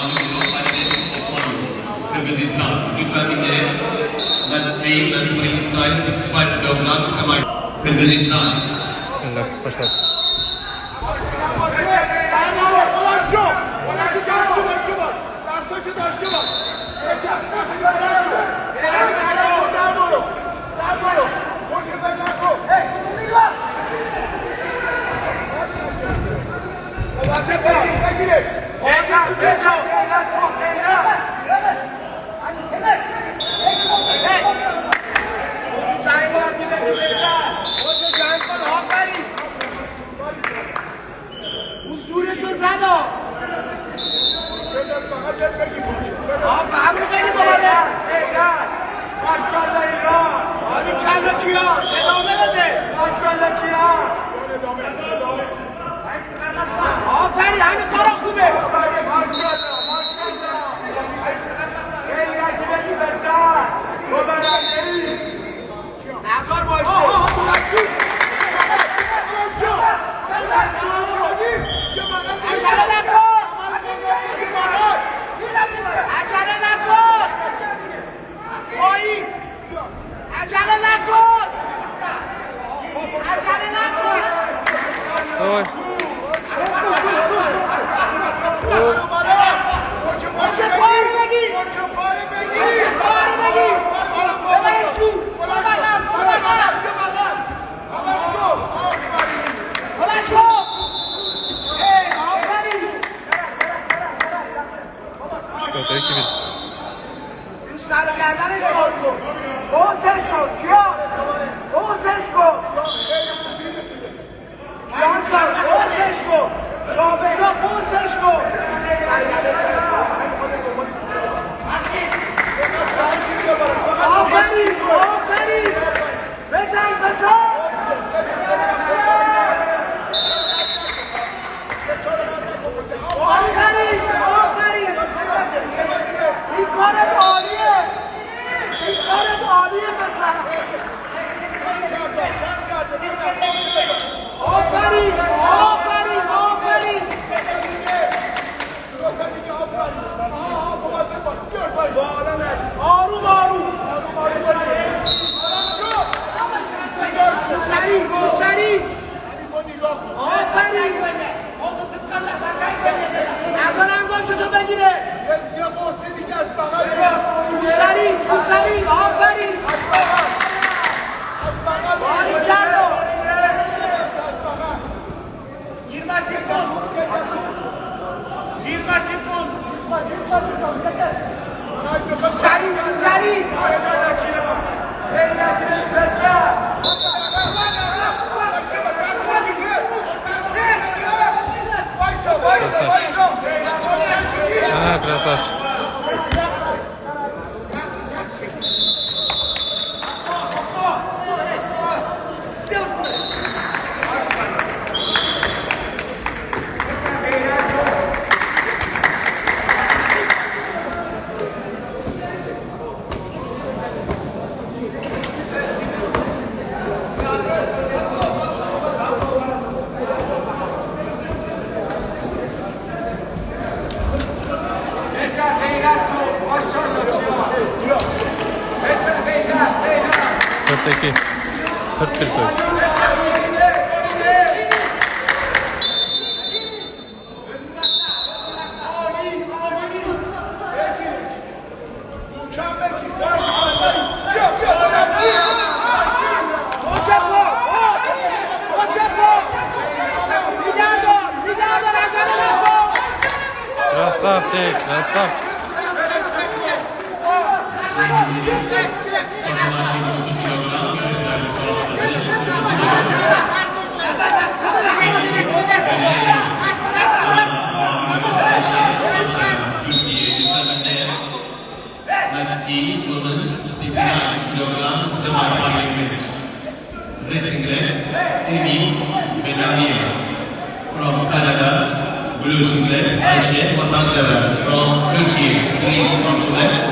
devamı geliyor. Halide Osmanoğlu. Kırgızistan. Lütfen bir kere name and please 965 kilogram Samay. Kırgızistan. Bismillah. Başladık. Давай. Şurada 2000. Красавчик. Dörtteki 41 koy. Красавчик, красавчик. kilogram Samay Parliament. Red singlet, Amy Benania. From Canada, blue singlet, Ayşe Vatansever. From Turkey, English consulate.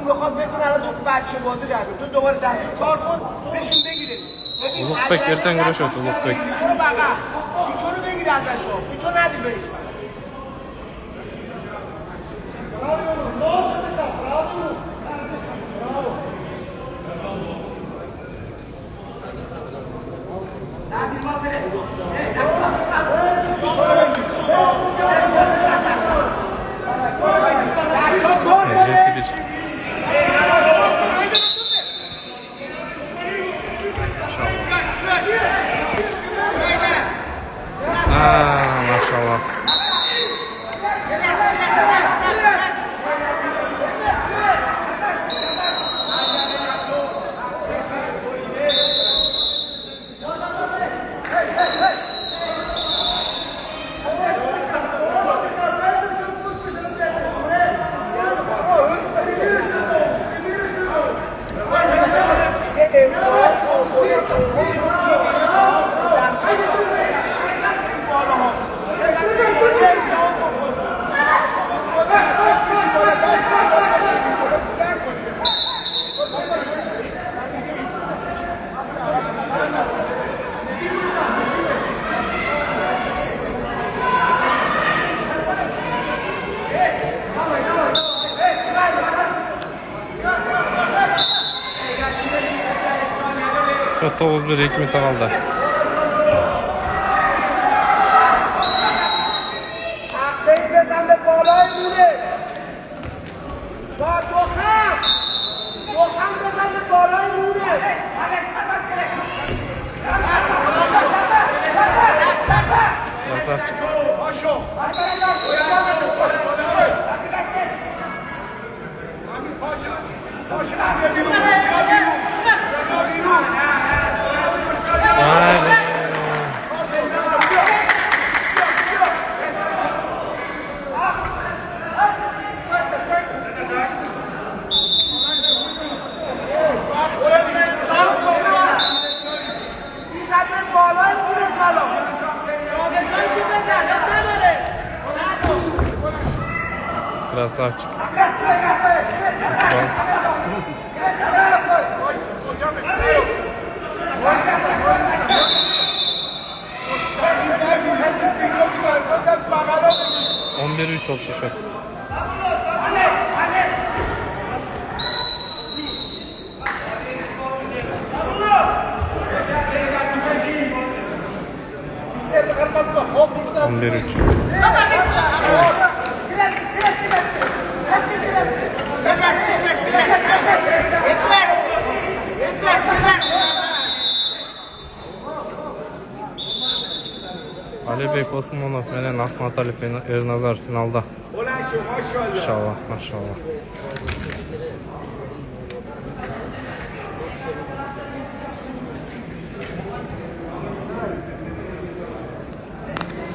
اون بخواد بتونه الان تو بچه بازی در بیاد. تو دوباره دست کار کن بهشون بگیره. ببین Ulukbek erten güreş ötü Ulukbek. برو بقى. فیتو رو بگیر ازش. فیتو ندی بهش. Necati bir. Maşallah. Şu 9-1 Hikmet aldı. حقی بزن به بالای میره با دخم بزن به بالای میره Krasavçık. Aynen. 11-3 oldu şu. Ali Bey Osmanov menen Ahmet Ali Ernazar finalda. İnşallah, maşallah.